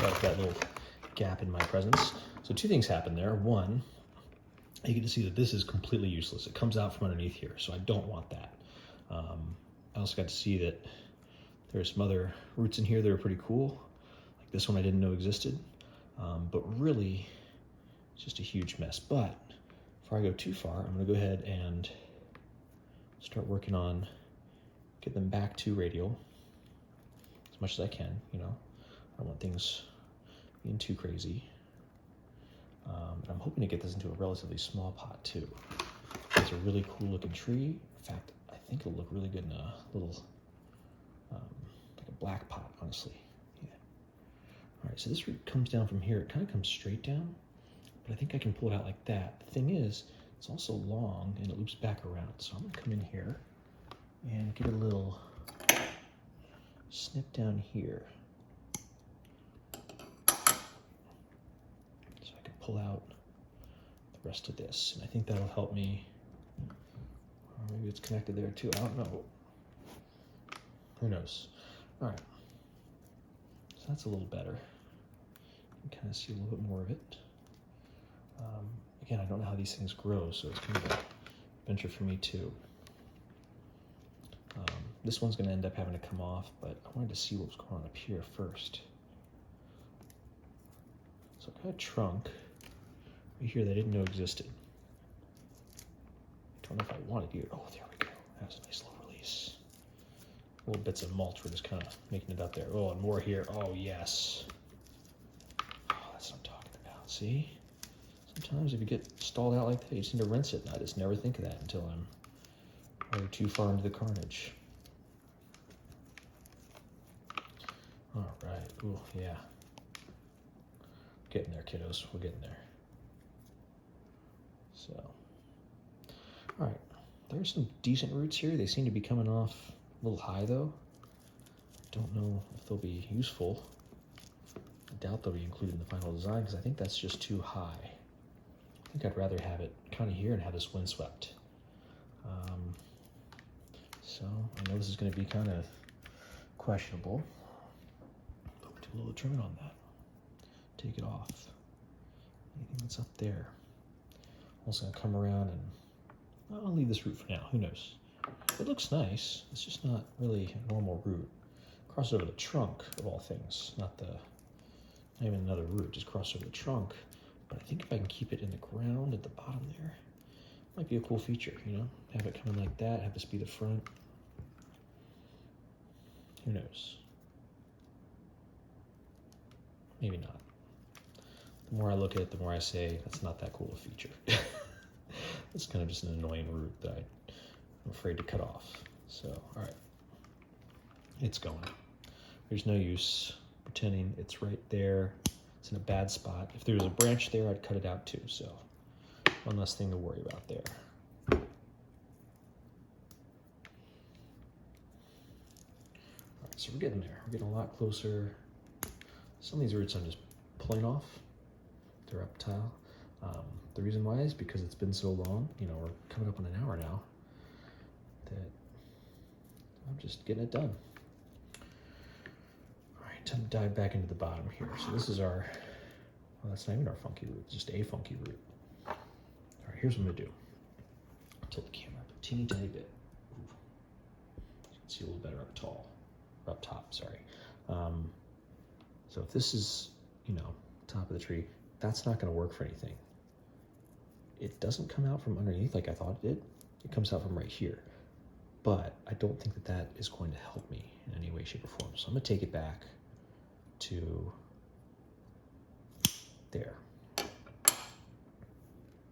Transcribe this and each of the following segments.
like that little gap in my presence. So two things happen there. One, you get to see that this is completely useless. It comes out from underneath here, so I don't want that. I also got to see that there's some other roots in here that are pretty cool. Like this one I didn't know existed. But really, it's just a huge mess. But before I go too far, I'm gonna go ahead and start working on get them back to radial as much as I can, you know. I don't want things being too crazy. And I'm hoping to get this into a relatively small pot too. It's a really cool looking tree. In fact, I think it'll look really good in a little, like a black pot, honestly. Yeah. All right, so this root comes down from here. It kind of comes straight down, but I think I can pull it out like that. The thing is, it's also long and it loops back around. So I'm gonna come in here and get a little snip down here. So I can pull out the rest of this. And I think that'll help me. Or maybe it's connected there too, I don't know. Who knows? All right, so that's a little better. You can kind of see a little bit more of it. Again, I don't know how these things grow, so it's kind of a venture for me too. This one's gonna end up having to come off, but I wanted to see what was going on up here first. So I've got a trunk right here that I didn't know existed. I don't know if I wanted you. Oh, there we go. That was a nice little release. Little bits of mulch were just kind of making it up there. Oh, and more here. Oh, yes. Oh, that's what I'm talking about. See? Sometimes if you get stalled out like that, you just need to rinse it. And I just never think of that until I'm way too far into the carnage. All right. Ooh, yeah. Getting there, kiddos. We're getting there. So, all right. There's some decent roots here. They seem to be coming off a little high, though. Don't know if they'll be useful. I doubt they'll be included in the final design because I think that's just too high. I think I'd rather have it kind of here and have this windswept. So I know this is going to be kind of questionable. But we'll do a little trimming on that. Take it off. Anything that's up there. Also going to come around and I'll leave this root for now. Who knows? It looks nice. It's just not really a normal root. Cross over the trunk of all things, not even another root. Just cross over the trunk. But I think if I can keep it in the ground at the bottom there, might be a cool feature. You know, have it come in like that. Have this be the front. Who knows? Maybe not. The more I look at it, the more I say that's not that cool a feature. It's kind of just an annoying root that I'm afraid to cut off. So, all right, it's going. There's no use pretending it's right there. It's in a bad spot. If there was a branch there, I'd cut it out too. So, one less thing to worry about there. All right, so we're getting there. We're getting a lot closer. Some of these roots I'm just pulling off. They're up tile. The reason why is because it's been so long, you know, we're coming up on an hour now, that I'm just getting it done. All right, time to dive back into the bottom here. So this is our, well, that's not even our funky root, it's just a funky root. All right, here's what I'm gonna do. Tilt the camera up a teeny tiny bit. Ooh. You can see a little better up top, sorry. So if this is, you know, top of the tree, that's not gonna work for anything. It doesn't come out from underneath like I thought it did. It comes out from right here. But I don't think that that is going to help me in any way, shape, or form. So I'm gonna take it back to there.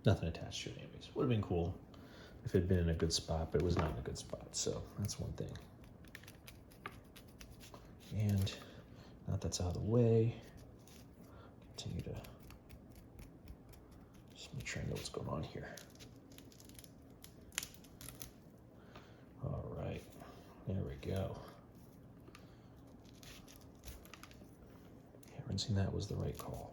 Nothing attached to it anyways. Would have been cool if it had been in a good spot, but it was not in a good spot. So that's one thing. And now that that's out of the way, continue to just make sure I know what's going on here. All right, there we go. Yeah, rinsing that was the right call.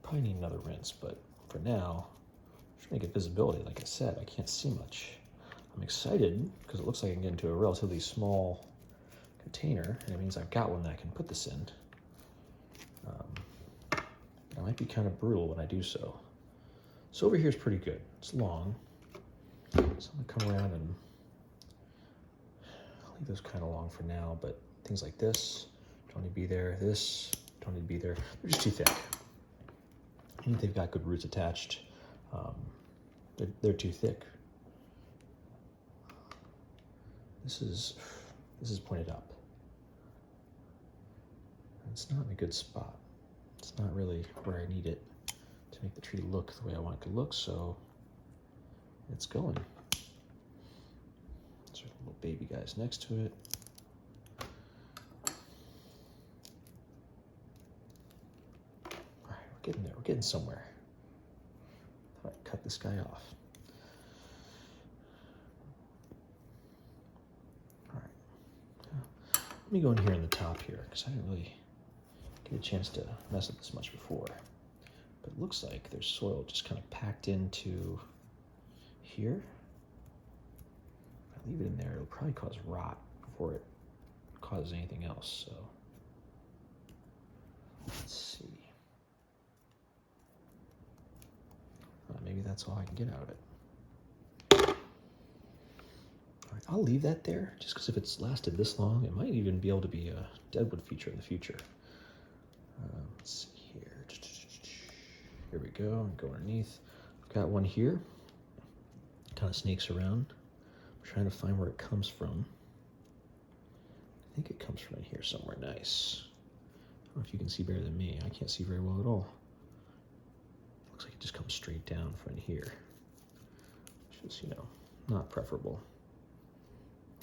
probably need another rinse, but for now, I'm trying to get visibility. Like I said, I can't see much. I'm excited because it looks like I can get into a relatively small container, and it means I've got one that I can put this in. It might be kind of brutal when I do so. So over here is pretty good. It's long. So I'm gonna come around and I'll leave those kind of long for now, but things like this don't need to be there. This don't need to be there. They're just too thick. Even if they've got good roots attached, they're too thick. This is pointed up. And it's not in a good spot. It's not really where I need it to make the tree look the way I want it to look, so it's going. There's little baby guys next to it. All right, we're getting there. We're getting somewhere. All right, cut this guy off. All right. Let me go in here in the top here because I didn't really get a chance to mess with this much before. But it looks like there's soil just kind of packed into here. If I leave it in there, it'll probably cause rot before it causes anything else. So let's see. Maybe that's all I can get out of it. All right, I'll leave that there just because if it's lasted this long, it might even be able to be a deadwood feature in the future. Let's see here. Here we go. Go underneath. I've got one here. Kind of snakes around. I'm trying to find where it comes from. I think it comes from in here somewhere nice. I don't know if you can see better than me. I can't see very well at all. Looks like it just comes straight down from in here. Which is, not preferable.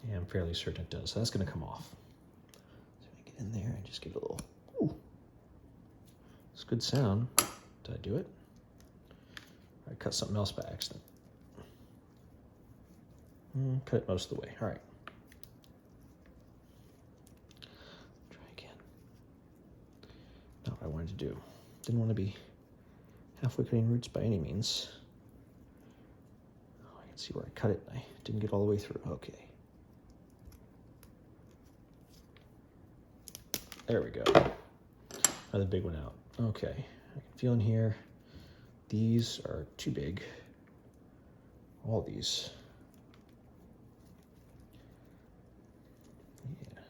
Yeah, I'm fairly certain it does. So that's going to come off. So I get in there and just give it a little. Ooh. It's a good sound. Did I do it? I cut something else by accident. Cut it most of the way. All right. Try again. Not what I wanted to do. Didn't want to be halfway cutting roots by any means. Oh, I can see where I cut it. I didn't get all the way through. Okay. There we go. Another big one out. Okay. I can feel in here. These are too big. All these. Yeah.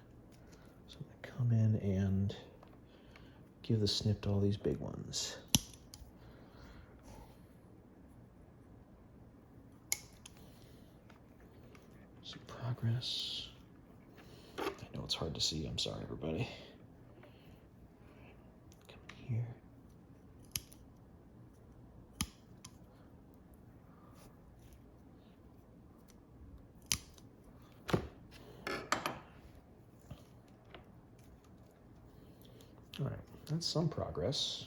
So I'm going to come in and give the snip to all these big ones. Some progress. I know it's hard to see. I'm sorry, everybody. Come here. All right, that's some progress.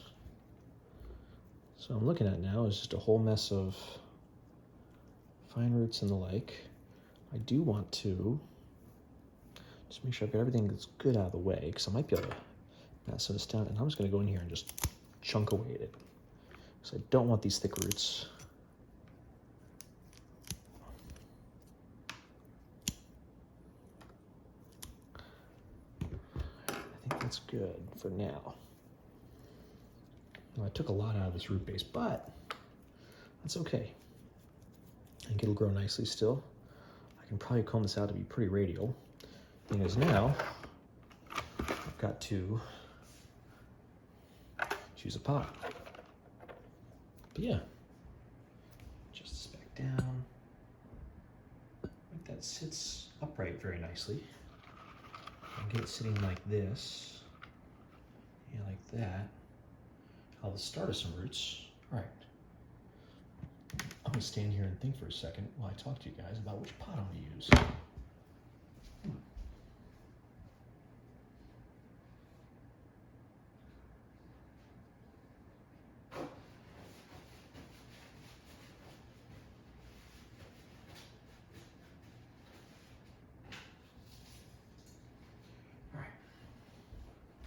So I'm looking at now is just a whole mess of fine roots and the like. I do want to just make sure I've got everything that's good out of the way because I might be able to mess this down, and I'm just going to go in here and just chunk away at it because I don't want these thick roots. I think that's good for now. Well, I took a lot out of this root base, but that's okay. I think it'll grow nicely still. I can probably comb this out to be pretty radial. Thing is now, I've got to choose a pot. But yeah, just this back down. I think that sits upright very nicely. And get it sitting like this, yeah, like that. I'll start of some roots. All right. I'm gonna stand here and think for a second while I talk to you guys about which pot I'm gonna use. All right.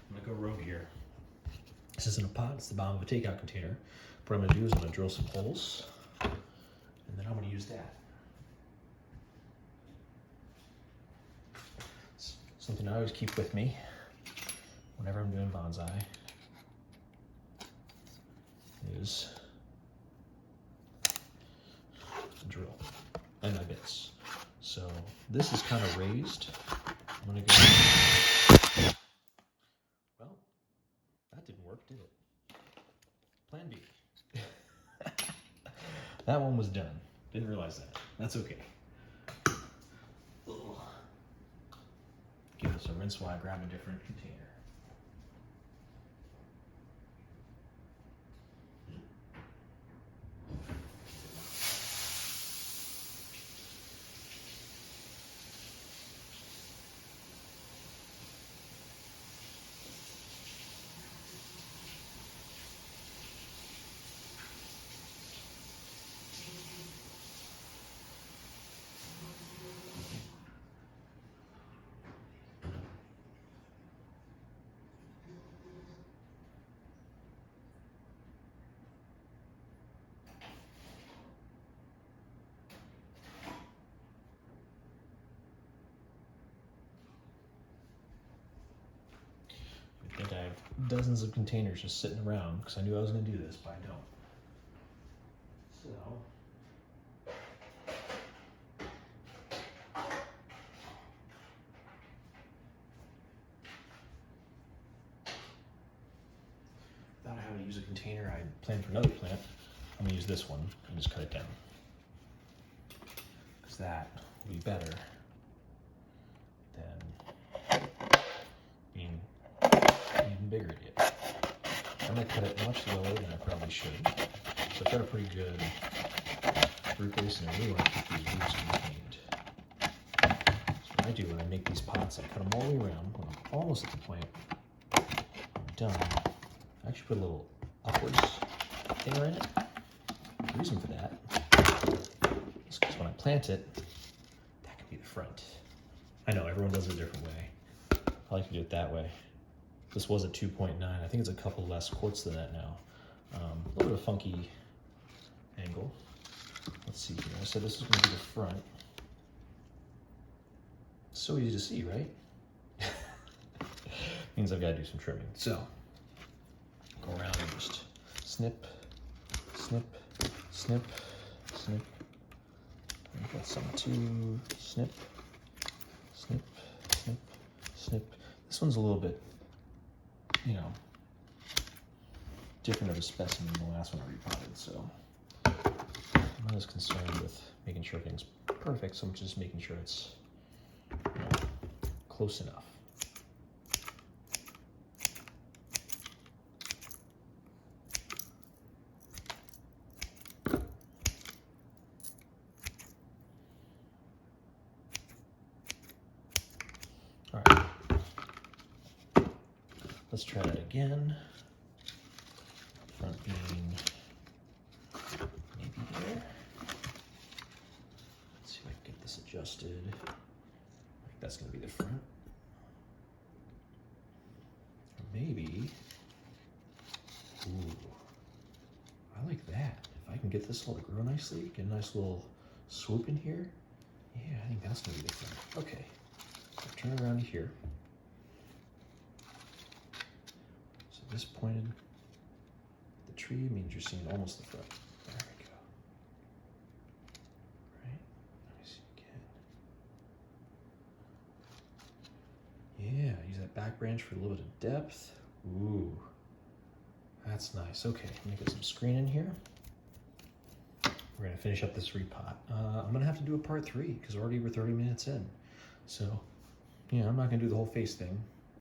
I'm gonna go rogue here. This isn't a pot, it's the bottom of a takeout container. What I'm gonna do is I'm gonna drill some holes, and then I'm gonna use that. It's something I always keep with me whenever I'm doing bonsai is a drill and my bits. So this is kind of raised. I'm gonna go, well, that didn't work, did it? Plan B. That one was done. Didn't realize that. That's okay. Ugh. Give this a rinse while I grab a different container. I think I have dozens of containers just sitting around because I knew I was going to do this, but I don't. So, without having to use a container I planned for another plant, I'm going to use this one and just cut it down. Because that will be better than being even bigger yet. I'm going to cut it much lower than I probably should. So I've got a pretty good root base, and I really want to keep these roots contained. So what I do when I make these pots, I cut them all the way around. When I'm almost at the point I'm done, I actually put a little upwards hanger in it. The reason for that is because when I plant it, that can be the front. I know everyone does it a different way. I like to do it that way. This was at 2.9. I think it's a couple less quarts than that now. A little bit of funky angle. Let's see here. I said this is going to be the front. So easy to see, right? Means I've got to do some trimming. So, go around and just snip, snip, snip, snip. I've got some too. Snip, snip, snip, snip. This one's a little bit, you know, different of a specimen than the last one I repotted, so I'm not as concerned with making sure everything's perfect, so I'm just making sure it's, you know, close enough. All right, let's try that again. Front being maybe there. Let's see if I can get this adjusted. I think that's going to be the front. Or maybe, ooh, I like that. If I can get this all to grow nicely, get a nice little swoop in here, yeah, I think that's going to be the front. Okay, so turn it around to here. So this pointed, the tree means you're seeing almost the front. There we go. Right, let me see again. Yeah, use that back branch for a little bit of depth. Ooh, that's nice. Okay, let me get some screen in here. We're gonna finish up this repot. I'm gonna have to do a part 3 because already we're 30 minutes in. So, yeah, I'm not gonna do the whole face thing.